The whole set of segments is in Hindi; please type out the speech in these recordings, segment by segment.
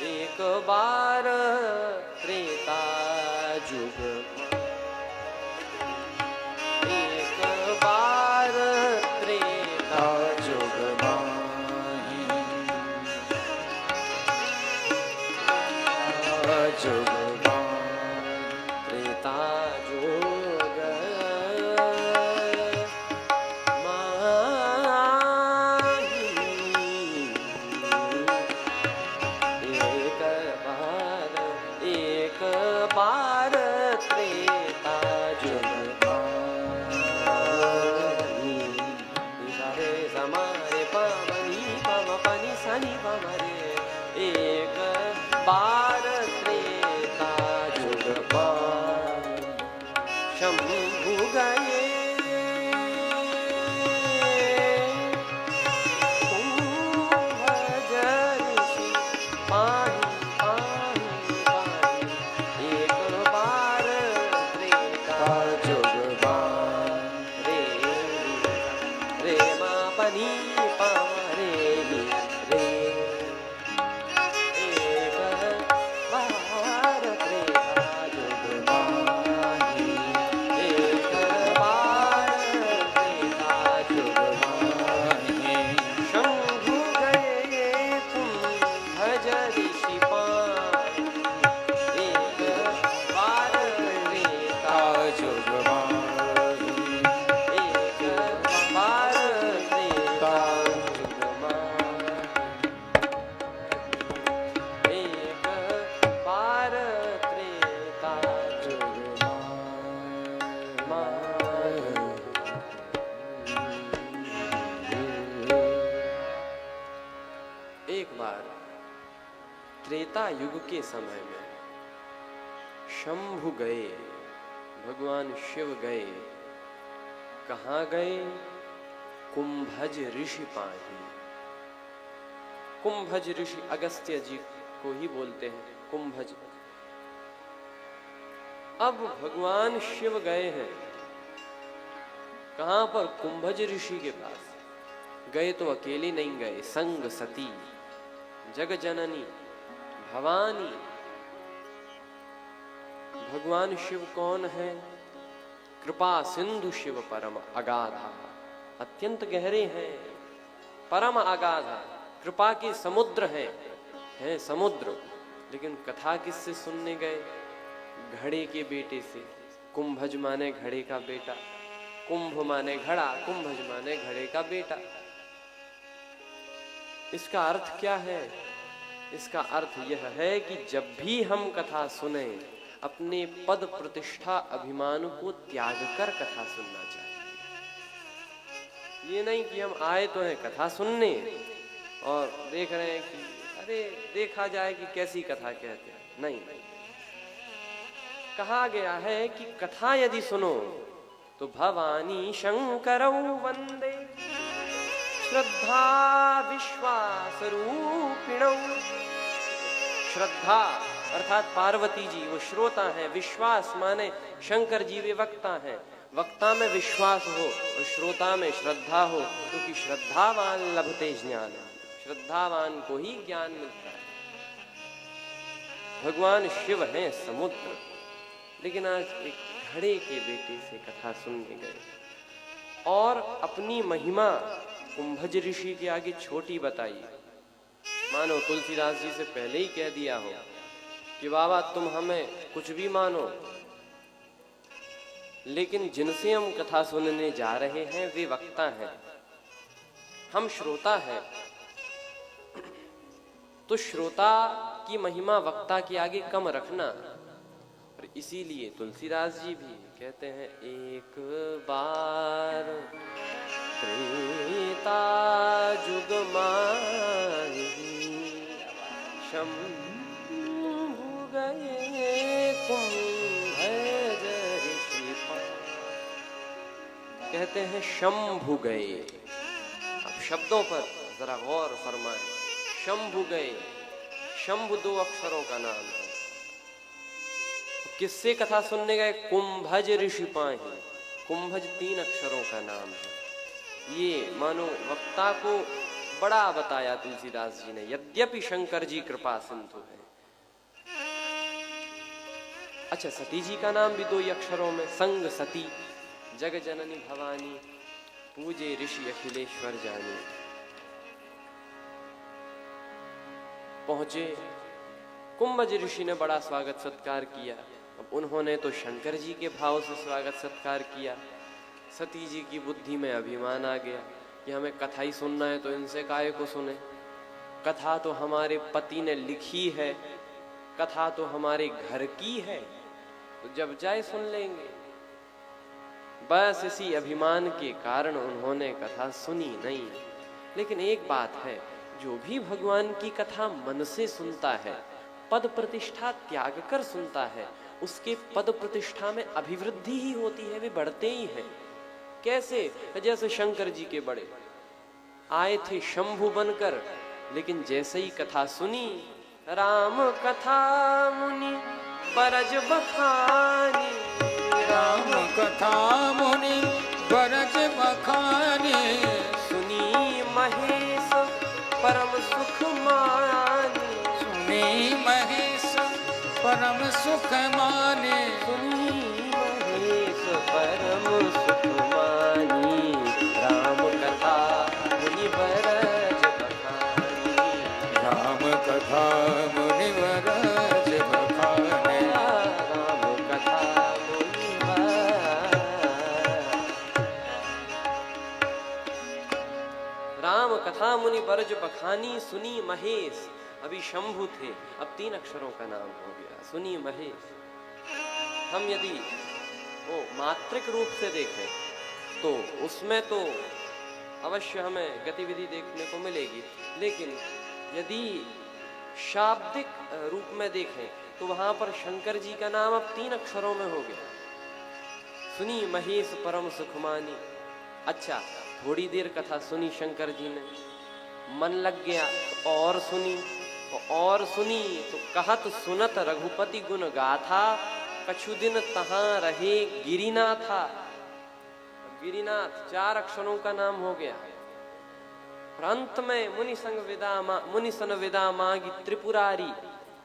एक बार त्रेता जुग एक बार त्रेता जुग माही जुग त्रेता जुग एक बार त्रेता जुग रे समारे पवनी पम पनी सनी पम रे एक बार त्रेता जुग शंभु गए कुंभ ऋषि पाही पाही पाही एक बार त्रेता जुग रे रे मा पनी पम रे रे एक बार त्रेता जुग एक बार त्रेता जुग शंभु गए कुंभज ऋषि पाही एक बार त्रेता जुग एक बार त्रेता जुग एक बार त्रेता जुग एक बार त्रेता युग के समय में शंभु गए, भगवान शिव गए। कहाँ गए? कुंभज ऋषि पाही। कुंभज ऋषि अगस्त्य जी को ही बोलते हैं कुंभज। अब भगवान शिव गए हैं कहां पर? कुंभज ऋषि के पास। गए तो अकेले नहीं गए, संग सती जग जननी भवानी। भगवान शिव कौन है? कृपा सिंधु शिव परम अगाधा, अत्यंत गहरे हैं, परम अगाधा, कृपा के समुद्र हैं समुद्र। लेकिन कथा किससे सुनने गए? घड़े के बेटे से। कुंभज माने घड़े का बेटा, कुंभ माने घड़ा, कुंभज माने घड़े का बेटा। इसका अर्थ क्या है? इसका अर्थ यह है कि जब भी हम कथा सुने, अपने पद प्रतिष्ठा अभिमान को त्याग कर कथा सुनना चाहिए। ये नहीं कि हम आए तो हैं कथा सुनने और देख रहे हैं कि अरे देखा जाए कि कैसी कथा कहते हैं। नहीं, कहा गया है कि कथा यदि सुनो तो भवानी शंकरौ वंदे श्रद्धा विश्वास रूपिणौ। श्रद्धा अर्थात पार्वती जी वो श्रोता हैं, विश्वास माने शंकर जी वे वक्ता हैं। वक्ता में विश्वास हो और श्रोता में श्रद्धा हो, क्योंकि श्रद्धावान लभते ज्ञान, श्रद्धावान को ही ज्ञान मिलता है। भगवान शिव हैं समुद्र, लेकिन आज एक घड़े के बेटे से कथा सुनने गए और अपनी महिमा कुंभज ऋषि के आगे छोटी बताई। मानो तुलसीदास जी से पहले ही कह दिया हो कि बाबा तुम हमें कुछ भी मानो, लेकिन जिनसे हम कथा सुनने जा रहे हैं वे वक्ता हैं, हम श्रोता हैं। तो श्रोता की महिमा वक्ता के आगे कम रखना। और इसीलिए तुलसीदास जी भी कहते हैं एक बार त्रेता जुग माही शंभु गए कुंभज ऋषि पाही। कहते हैं शंभु गए। अब शब्दों पर जरा गौर फरमाएं। शंभु गए, शंभु 2 अक्षरों का नाम है। किससे कथा सुनने गए? कुंभज ऋषि पाही। कुंभज 3 अक्षरों का नाम है। ये मानो वक्ता को बड़ा बताया तुलसीदास जी ने, यद्यपि शंकर जी कृपा सिंधु है। अच्छा, सती जी का नाम भी 2 ही अक्षरों में, संग सती, जग जननी भवानी, पूजे ऋषि अखिलेश्वर जानी। पहुंचे, कुंभज ऋषि ने बड़ा स्वागत सत्कार किया। अब उन्होंने तो शंकर जी के भाव से स्वागत सत्कार किया। सती जी की बुद्धि में अभिमान आ गया कि हमें कथा ही सुनना है तो इनसे काहे को सुने, कथा तो हमारे पति ने लिखी है, कथा तो हमारे घर की है, तो जब जाए सुन लेंगे। बस इसी अभिमान के कारण उन्होंने कथा सुनी नहीं। लेकिन एक बात है, जो भी भगवान की कथा मन से सुनता है, पद प्रतिष्ठा त्याग कर सुनता है, उसके पद प्रतिष्ठा में अभिवृद्धि ही होती है, वे बढ़ते ही हैं। कैसे? जैसे शंकर जी के बड़े आए थे शंभु बनकर, लेकिन जैसे ही कथा सुनी, राम कथा मुनि बरज बखानी, राम कथा मुनि बरज बखानी, सुनी महेश परम सुख मानी, सुनी महेश परम सुख माने, सुनी महेश परम सुख मानी, राम कथा मुनि बरज बखानी, राम कथा मुनि बरज बखाने, राम कथा मुनि राम कथा मुनि बरज बखानी, सुनी महेश। अभी शंभु थे, अब 3 अक्षरों का नाम हो गया, सुनी महेश। हम यदि वो मात्रिक रूप से देखें तो उसमें तो अवश्य हमें गतिविधि देखने को मिलेगी, लेकिन यदि शाब्दिक रूप में देखें तो वहां पर शंकर जी का नाम अब 3 अक्षरों में हो गया, सुनी महेश परम सुखमानी। अच्छा, थोड़ी देर कथा सुनी शंकर जी ने, मन लग गया तो और सुनी तो कहत सुनत रघुपति गुण गाथा, कछु दिन तहां रहे गिरिनाथा। गिरिनाथ 4 अक्षरों का नाम हो गया। अंत में मुनि सन विदा मांगी त्रिपुरारी,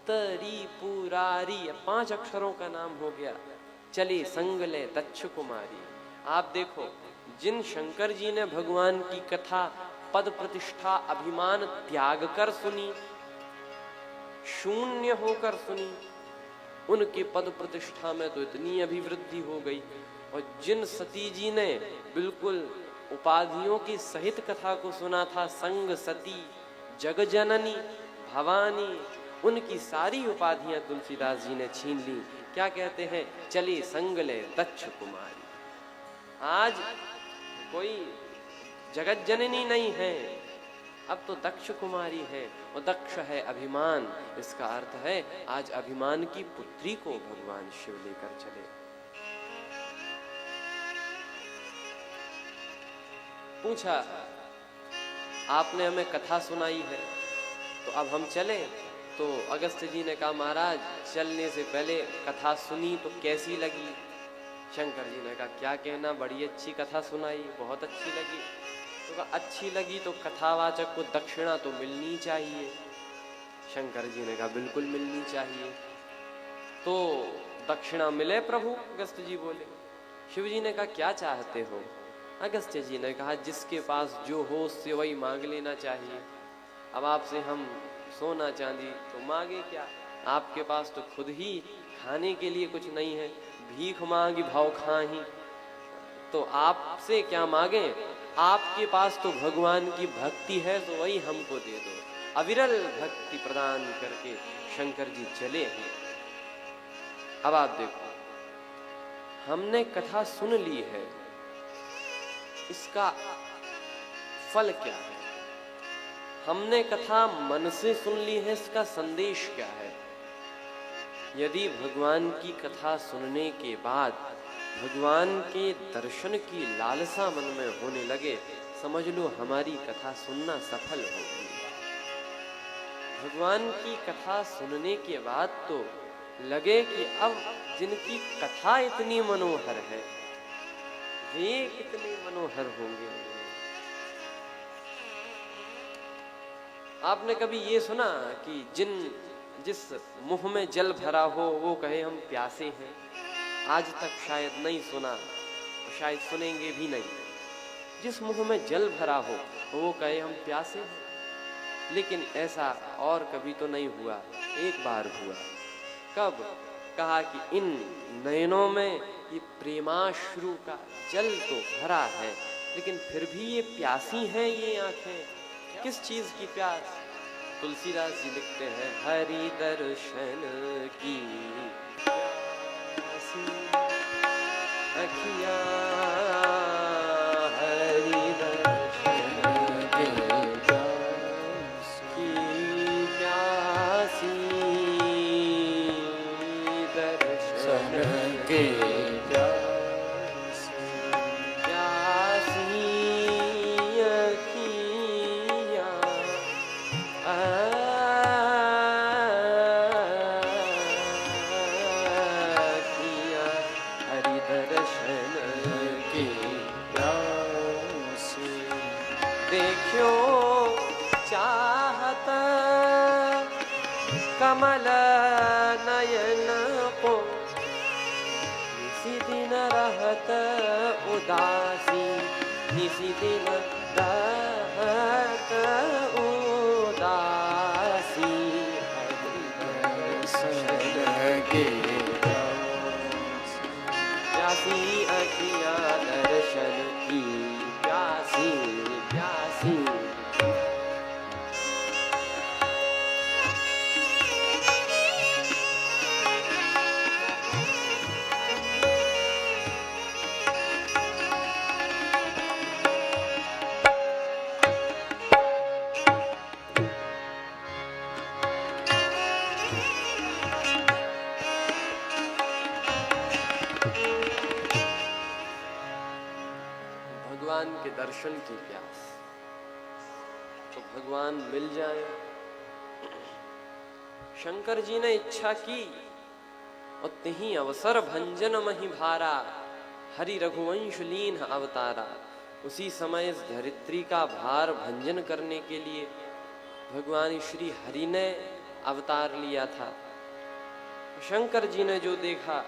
त्रिपुरारी 5 अक्षरों का नाम हो गया, चले संग ले दक्ष कुमारी। आप देखो, जिन शंकर जी ने भगवान की कथा पद प्रतिष्ठा अभिमान त्याग कर सुनी, शून्य होकर सुनी, उनके पद प्रतिष्ठा में तो इतनी अभिवृद्धि हो गई। और जिन सती जी ने बिल्कुल उपाधियों की सहित कथा को सुना था, संग सती, जग जननी भवानी, उनकी सारी उपाधियां तुलसीदास जी ने छीन ली। क्या कहते हैं? चले संग ले दक्ष कुमारी। आज कोई जगत जननी नहीं है, अब तो दक्ष कुमारी है, और दक्ष है अभिमान। इसका अर्थ है आज अभिमान की पुत्री को भगवान शिव लेकर चले। पूछा, आपने हमें कथा सुनाई है तो अब हम चलें? तो अगस्त्य जी ने कहा, महाराज चलने से पहले कथा सुनी तो कैसी लगी? शंकर जी ने कहा, क्या कहना, बड़ी अच्छी कथा सुनाई, बहुत अच्छी लगी। तो कहा, अच्छी लगी तो कथावाचक को दक्षिणा तो मिलनी चाहिए। शंकर जी ने कहा, बिल्कुल मिलनी चाहिए। तो दक्षिणा मिले प्रभु? अगस्त्य जी बोले। शिव जी ने कहा, क्या चाहते हो? अगस्त्य जी ने कहा, जिसके पास जो हो उससे वही मांग लेना चाहिए। अब आपसे हम सोना चांदी तो मांगे क्या, आपके पास तो खुद ही खाने के लिए कुछ नहीं है, भीख मांगी भाव खाही, तो आपसे क्या मांगे? आपके पास तो भगवान की भक्ति है, तो वही हमको दे दो। अविरल भक्ति प्रदान करके शंकर जी चले हैं। अब आप देखो, हमने कथा सुन ली है, इसका फल क्या है? हमने कथा मन से सुन ली है, इसका संदेश क्या है? यदि भगवान की कथा सुनने के बाद भगवान के दर्शन की लालसा मन में होने लगे, समझ लो हमारी कथा सुनना सफल हो गई। भगवान की कथा सुनने के बाद तो लगे कि अब जिनकी कथा इतनी मनोहर है, वे कितने मनोहर होंगे। आपने कभी ये सुना कि जिस मुंह में जल भरा हो वो कहे हम प्यासे हैं? आज तक शायद नहीं सुना, शायद सुनेंगे भी नहीं। जिस मुंह में जल भरा हो वो कहे हम प्यासे हैं। लेकिन ऐसा और कभी तो नहीं हुआ, एक बार हुआ। कब? कहा कि इन नयनों में ये प्रेमाश्रु का जल तो भरा है, लेकिन फिर भी ये प्यासी हैं ये आंखें। किस चीज की प्यास? तुलसीदास जी लिखते हैं, हरि दर्शन की प्यासी अखियां, हरि दर्शन की प्यासी, दर्शन के देखो चाहत कमल नयन को, निसी दिन रहत उदासी, निसी दिन रहत उदासी, प्यासी अखियां दर्शन की प्यासी प्यासी। भगवान के दर्शन की प्यास, तो भगवान मिल जाए। शंकर जी ने इच्छा की और तिहि अवसर भंजन मही भारा, हरि रघुवंश लीन अवतारा। उसी समय इस धरित्री का भार भंजन करने के लिए भगवान श्री हरि ने अवतार लिया था। शंकर जी ने जो देखा,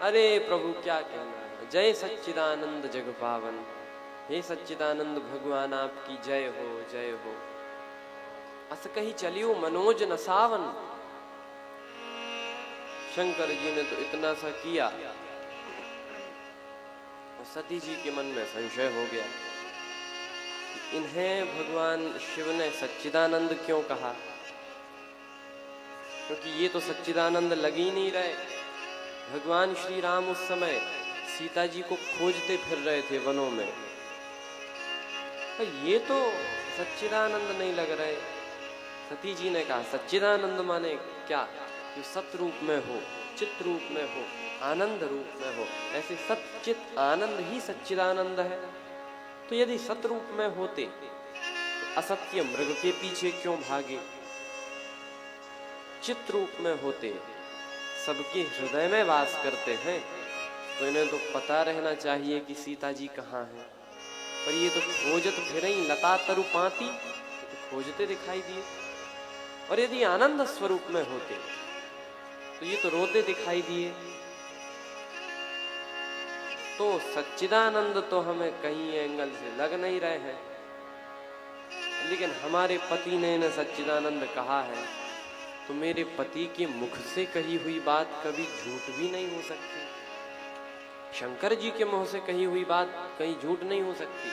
अरे प्रभु क्या कहना है, जय सच्चिदानंद जग पावन, हे सच्चिदानंद भगवान आपकी जय हो जय हो। अस कही चलियो मनोज न सावन। शंकर जी ने तो इतना सा किया और सती जी के मन में संशय हो गया कि इन्हें भगवान शिव ने सच्चिदानंद क्यों कहा, क्योंकि ये तो सच्चिदानंद लग ही नहीं रहे। भगवान श्री राम उस समय सीता जी को खोजते फिर रहे थे वनों में, ये तो सच्चिदानंद नहीं लग रहे। सती जी ने कहा सच्चिदानंद माने क्या? कि सत रूप में हो, चित रूप में हो, आनंद रूप में हो। ऐसे सत चित आनंद ही सच्चिदानंद है। तो यदि सत रूप में होते तो असत्य मृग के पीछे क्यों भागे? चित रूप में होते, सबके हृदय में वास करते हैं, तो इन्हें तो पता रहना चाहिए कि सीता जी कहाँ हैं। पर ये तो खोजत फिर ही लता तरु पाती, तो खोजते दिखाई दिए। और यदि आनंद स्वरूप में होते तो ये तो रोते दिखाई दिए। तो सच्चिदानंद तो हमें कहीं एंगल से लग नहीं रहे हैं, लेकिन हमारे पति ने इन्हें सच्चिदानंद कहा है, तो मेरे पति के मुख से कही हुई बात कभी झूठ भी नहीं हो सकती। शंकर जी के मुंह से कही हुई बात कहीं झूठ नहीं हो सकती।